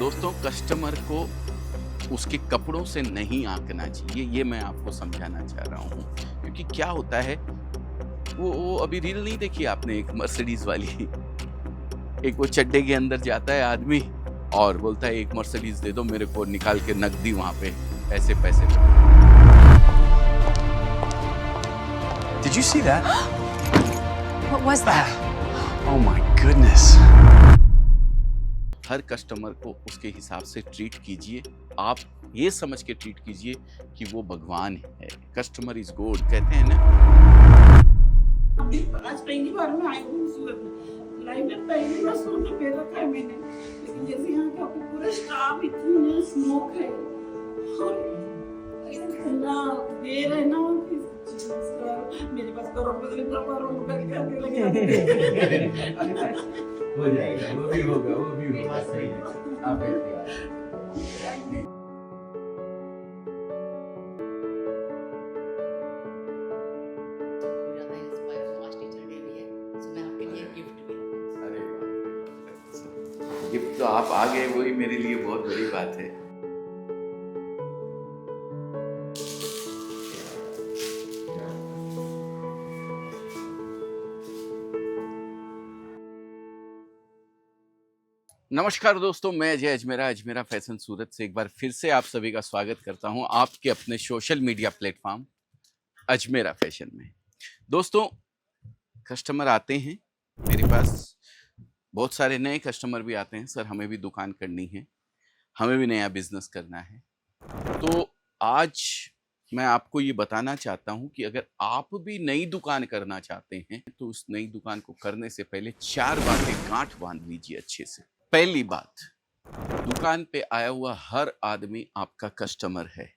दोस्तों, कस्टमर को उसके कपड़ों से नहीं आंकना चाहिए, ये मैं आपको समझाना चाह रहा हूँ। क्योंकि क्या होता है, वो अभी रील नहीं देखी आपने एक मर्सिडीज़ वाली? एक वो चड्डे के अंदर जाता है आदमी और बोलता है, "एक मर्सिडीज़ दे दो मेरे को", निकाल के नकदी वहाँ पे ऐसे पैसे। Did you see that? What was that? Oh my goodness. Her customer को उसके हिसाब से ट्रीट कीजिए। आप ये समझ के ट्रीट कीजिए कि वो भगवान है। कस्टमर इज गॉड कहते हैं ना। आज पहली बार मैं आई हूँ सूरत में। लाइफ में पहली बार सूट पहन रखा है मैंने, लेकिन जैसे यहाँ का पूरा स्टाफ इतना स्मोक है और इतना देर है ना कि मेरे पास करोड़ रुपए करने लगे। हो जाएगा, वो भी होगा, वो भी होगा। सही है, आप बैठिए। अरे वाह! गिफ्ट तो आप आ गए, वही मेरे लिए बहुत बड़ी बात है। नमस्कार दोस्तों, मैं अजय अजमेरा फैशन सूरत से एक बार फिर से आप सभी का स्वागत करता हूं आपके अपने social media platform Ajmera fashion में। दोस्तों, कस्टमर आते हैं मेरे पास, बहुत सारे नए कस्टमर भी आते हैं, सर हमें भी दुकान करनी है, हमें भी नया बिजनेस करना है। तो आज मैं आपको ये बताना चाहता हूं कि अगर आप भी नई दुकान करना चाहते हैं तो उस नई दुकान को करने से पहले 4 बातें गांठ बांध लीजिए अच्छे से। पहली बात, दुकान पे आया हुआ हर आदमी आपका कस्टमर है,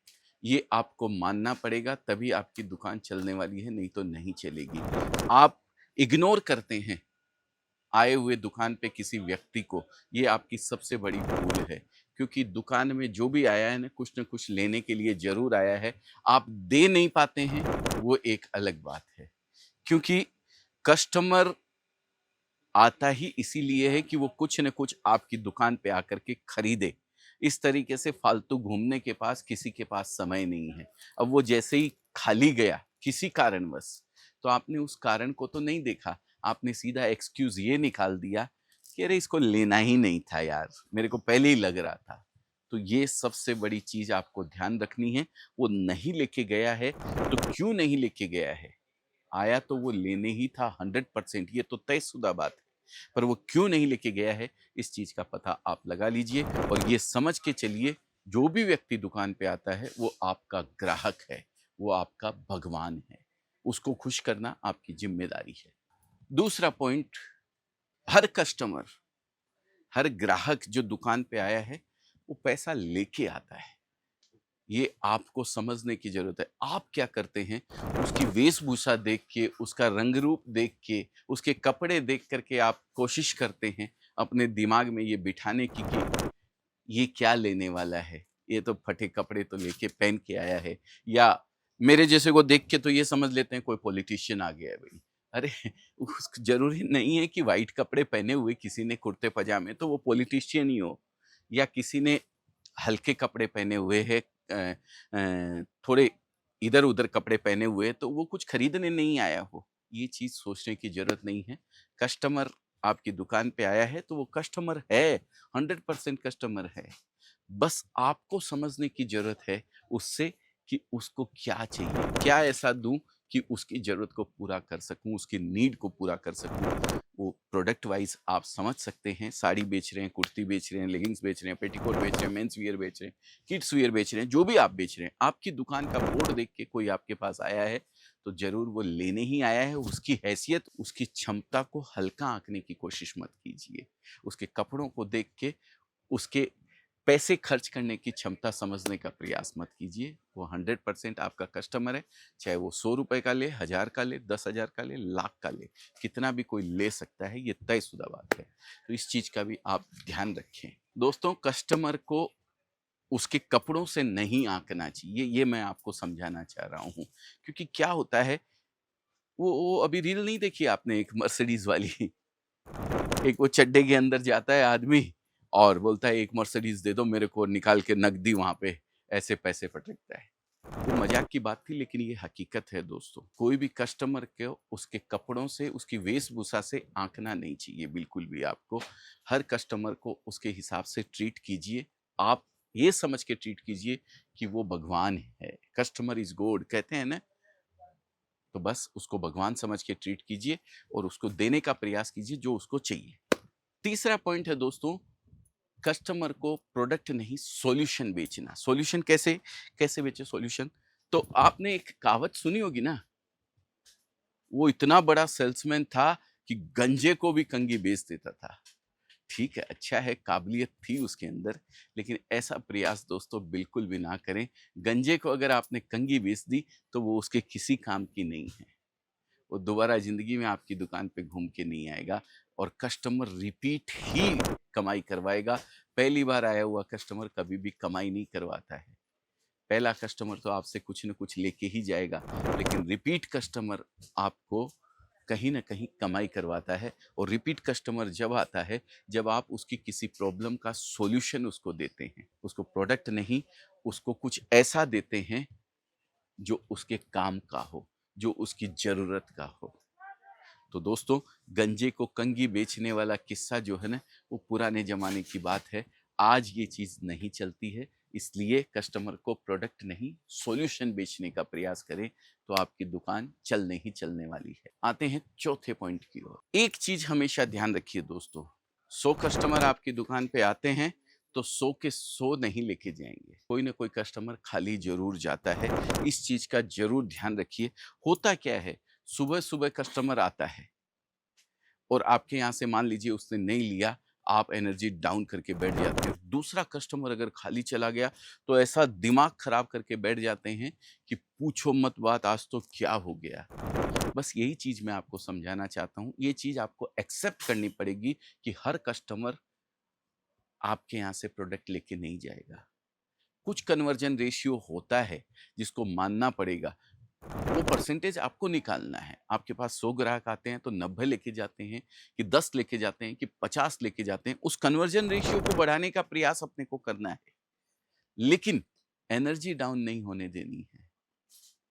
ये आपको मानना पड़ेगा, तभी आपकी दुकान चलने वाली है, नहीं तो नहीं चलेगी। आप इग्नोर करते हैं आए हुए दुकान पे किसी व्यक्ति को, ये आपकी सबसे बड़ी भूल है। क्योंकि दुकान में जो भी आया है ना, कुछ न कुछ लेने के लिए जरूर आया है। आप दे नहीं पाते हैं, वो एक अलग बात है। क्योंकि कस्टमर आता ही इसीलिए है कि वो कुछ न कुछ आपकी दुकान पे आकर के खरीदे। इस तरीके से फालतू घूमने के पास किसी के पास समय नहीं है। अब वो जैसे ही खाली गया किसी कारणवश, तो आपने उस कारण को तो नहीं देखा, आपने सीधा एक्सक्यूज ये निकाल दिया कि अरे इसको लेना ही नहीं था यार, मेरे को पहले ही लग रहा था। तो ये सबसे बड़ी चीज आपको ध्यान रखनी है। वो नहीं लेके गया है तो क्यों नहीं लेके गया है? आया तो वो लेने ही था 100%, ये तो तयशुदा बात है। पर वो क्यों नहीं लेके गया है, इस चीज का पता आप लगा लीजिए और ये समझ के चलिए, जो भी व्यक्ति दुकान पे आता है वो आपका ग्राहक है, वो आपका भगवान है। उसको खुश करना आपकी जिम्मेदारी है। दूसरा पॉइंट, हर कस्टमर, हर ग्राहक जो दुकान पे आया है वो पैसा लेके आता है, ये आपको समझने की जरूरत है। आप क्या करते हैं, उसकी वेशभूषा देख के, उसका रंग रूप देख के, उसके कपड़े देख करके आप कोशिश करते हैं अपने दिमाग में ये बिठाने की कि ये क्या लेने वाला है, ये तो फटे कपड़े तो लेके पहन के आया है। या मेरे जैसे को देख के तो ये समझ लेते हैं कोई पॉलिटिशियन आ गया है भाई। अरे जरूरी नहीं है कि वाइट कपड़े पहने हुए किसी ने कुर्ते पजामे तो वो पॉलिटिशियन ही हो, या किसी ने हल्के कपड़े पहने हुए है, थोड़े इधर उधर कपड़े पहने हुए तो वो कुछ खरीदने नहीं आया हो। ये चीज सोचने की जरूरत नहीं है। कस्टमर आपकी दुकान पे आया है तो वो कस्टमर है, 100% कस्टमर है। बस आपको समझने की जरूरत है उससे कि उसको क्या चाहिए, क्या ऐसा दूं कि उसकी जरूरत को पूरा कर सकूं, उसकी नीड को पूरा कर सकूं। वो प्रोडक्ट वाइज आप समझ सकते हैं। साड़ी बेच रहे हैं, कुर्ती बेच रहे हैं, लेगिंग्स बेच रहे हैं, पेटीकोट बेच रहे हैं, मेंस वियर बेच रहे हैं, किड्स वियर बेच रहे हैं, जो भी आप बेच रहे हैं, आपकी दुकान का बोर्ड देख के कोई आपके पास आया है तो जरूर वो लेने ही आया है। उसकी हैसियत, उसकी क्षमता को हल्का आंकने की कोशिश मत कीजिए। उसके कपड़ों को देख के उसके पैसे खर्च करने की क्षमता समझने का प्रयास मत कीजिए। वो 100% आपका कस्टमर है, चाहे वो 100 रुपए का ले, 1000 का ले, 10,000 का ले, लाख का ले, कितना भी कोई ले सकता है, ये तयशुदा बात है। तो इस चीज का भी आप ध्यान रखें। दोस्तों, कस्टमर को उसके कपड़ों से नहीं आंकना चाहिए, ये मैं आपको समझाना चाह रहा हूँ। क्योंकि क्या होता है, वो अभी रील नहीं देखी आपने एक मर्सिडीज वाली? एक वो चड्डे के अंदर जाता है आदमी और बोलता है एक मर्सिडीज दे दो मेरे को, निकाल के नकदी वहां पे ऐसे पैसे पटकता है। वो मजाक की बात थी, लेकिन ये हकीकत है दोस्तों। कोई भी कस्टमर को उसके कपड़ों से, उसकी वेशभूषा से आंकना नहीं चाहिए बिल्कुल भी। आपको हर कस्टमर को उसके हिसाब से ट्रीट कीजिए। आप ये समझ के ट्रीट कीजिए कि वो भगवान है। कस्टमर इज गॉड कहते हैं ना, तो बस उसको भगवान समझ के ट्रीट कीजिए और उसको देने का प्रयास कीजिए जो उसको चाहिए। तीसरा पॉइंट है दोस्तों, कस्टमर को प्रोडक्ट नहीं सॉल्यूशन बेचना। सॉल्यूशन कैसे कैसे बेचे सॉल्यूशन? तो आपने एक कहावत सुनी होगी ना, वो इतना बड़ा सेल्समैन था कि गंजे को भी कंगी बेच देता था। ठीक है, अच्छा है, काबिलियत थी उसके अंदर, लेकिन ऐसा प्रयास दोस्तों बिल्कुल भी ना करें। गंजे को अगर आपने कंगी बेच दी तो वो उसके किसी काम की नहीं है। वो दोबारा जिंदगी में आपकी दुकान पे घूम के नहीं आएगा और कस्टमर रिपीट ही कमाई करवाएगा। पहली बार आया हुआ कस्टमर कभी भी कमाई नहीं करवाता है। पहला कस्टमर तो आपसे कुछ न कुछ लेके ही जाएगा, लेकिन रिपीट कस्टमर आपको कहीं ना कहीं कमाई करवाता है। और रिपीट कस्टमर जब आता है जब आप उसकी किसी प्रॉब्लम का सॉल्यूशन उसको देते हैं। उसको प्रोडक्ट नहीं, उसको कुछ ऐसा देते हैं जो उसके काम का हो, जो उसकी जरूरत का हो। तो दोस्तों, गंजे को कंगी बेचने वाला किस्सा जो है ना, वो पुराने जमाने की बात है। आज ये चीज नहीं चलती है, इसलिए कस्टमर को प्रोडक्ट नहीं सॉल्यूशन बेचने का प्रयास करें, तो आपकी दुकान चलने ही चलने वाली है। आते हैं चौथे पॉइंट की ओर। एक चीज हमेशा ध्यान रखिए दोस्तों, 100 कस्टमर आपकी दुकान पे आते हैं तो 100 के 100 नहीं लेके जाएंगे। कोई ना कोई कस्टमर खाली जरूर जाता है, इस चीज का जरूर ध्यान रखिए। होता क्या है, सुबह सुबह कस्टमर आता है और आपके यहाँ से मान लीजिए उसने नहीं लिया, आप एनर्जी डाउन करके बैठ जाते हैं। दूसरा कस्टमर अगर खाली चला गया तो ऐसा दिमाग खराब करके बैठ जाते हैं कि पूछो मत बात, आज तो क्या हो गया। बस यही चीज मैं आपको समझाना चाहता हूँ। ये चीज आपको एक्सेप्ट करनी पड़ेगी कि हर कस्टमर आपके यहाँ से प्रोडक्ट लेके नहीं जाएगा। कुछ कन्वर्जन रेशियो होता है जिसको मानना पड़ेगा, वो परसेंटेज आपको निकालना है। आपके पास 100 ग्राहक आते हैं तो 90 लेके जाते हैं कि 10 लेके जाते हैं कि 50 लेके जाते हैं, उस कन्वर्जन रेशियो को बढ़ाने का प्रयास अपने को करना है, लेकिन एनर्जी डाउन नहीं होने देनी है,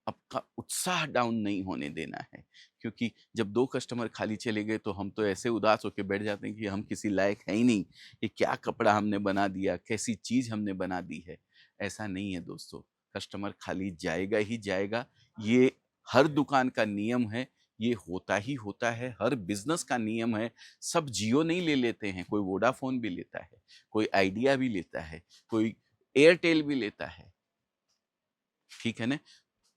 आपका उत्साह डाउन नहीं होने देना है। क्योंकि जब 2 कस्टमर खाली चले गए तो हम तो ऐसे उदास होकर बैठ जाते हैं कि हम किसी लायक है ही नहीं, ये क्या कपड़ा हमने बना दिया, कैसी चीज हमने बना दी है। ऐसा नहीं है दोस्तों, कस्टमर खाली जाएगा ही जाएगा। ये हर दुकान का नियम है, ये होता ही होता है, हर बिजनेस का नियम है। सब जियो नहीं ले लेते हैं, कोई वोडाफोन भी लेता है, कोई आइडिया भी लेता है, कोई एयरटेल भी लेता है। ठीक है ना?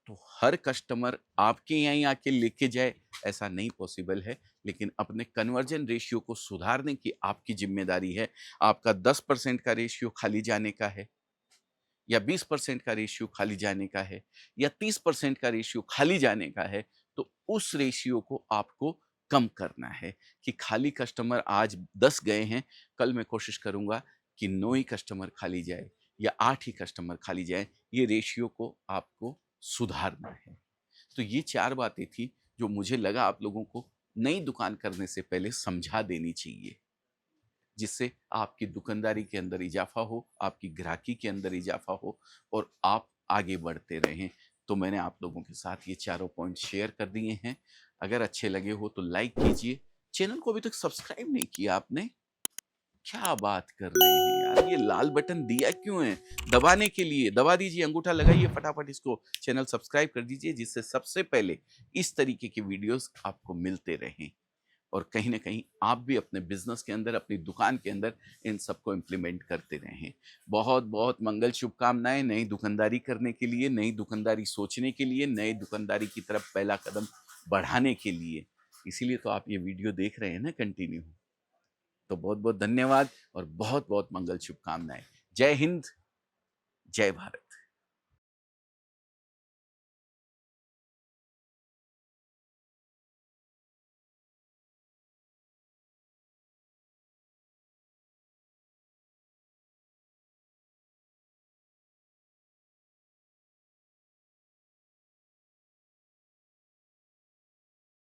तो हर कस्टमर आपके यहाँ ही आके लेके जाए ऐसा नहीं पॉसिबल है, लेकिन अपने कन्वर्जन रेशियो को सुधारने की आपकी जिम्मेदारी है। आपका 10% का रेशियो खाली जाने का है, या 20% का रेशियो खाली जाने का है, या 30% का रेशियो खाली जाने का है, तो उस रेशियो को आपको कम करना है कि खाली कस्टमर आज 10 गए हैं, कल मैं कोशिश करूंगा कि 9 ही कस्टमर खाली जाए या 8 ही कस्टमर खाली जाए। ये रेशियो को आपको सुधारना है। तो ये 4 बातें थी जो मुझे लगा आप लोगों को नई दुकान करने से पहले समझा देनी चाहिए, जिससे आपकी दुकानदारी के अंदर इजाफा हो, आपकी ग्राहकी के अंदर इजाफा हो और आप आगे बढ़ते रहें। तो मैंने आप लोगों के साथ ये चारों पॉइंट शेयर कर दिए हैं। अगर अच्छे लगे हो तो लाइक कीजिए। चैनल को अभी तक सब्सक्राइब नहीं किया आपने, क्या बात कर रहे हैं यार, ये लाल बटन दिया क्यों है? दबाने के लिए दबा दीजिए, अंगूठा लगाइए, फटाफट इसको चैनल सब्सक्राइब कर दीजिए, जिससे सबसे पहले इस तरीके के वीडियोस आपको मिलते रहें और कहीं ना कहीं आप भी अपने बिजनेस के अंदर, अपनी दुकान के अंदर इन सबको इम्प्लीमेंट करते रहें। बहुत बहुत मंगल शुभकामनाएं नई दुकानदारी करने के लिए, नई दुकानदारी सोचने के लिए, नई दुकानदारी की तरफ पहला कदम बढ़ाने के लिए। इसीलिए तो आप ये वीडियो देख रहे हैं ना कंटिन्यू। तो बहुत बहुत धन्यवाद और बहुत बहुत मंगल शुभकामनाएं। जय हिंद, जय भारत।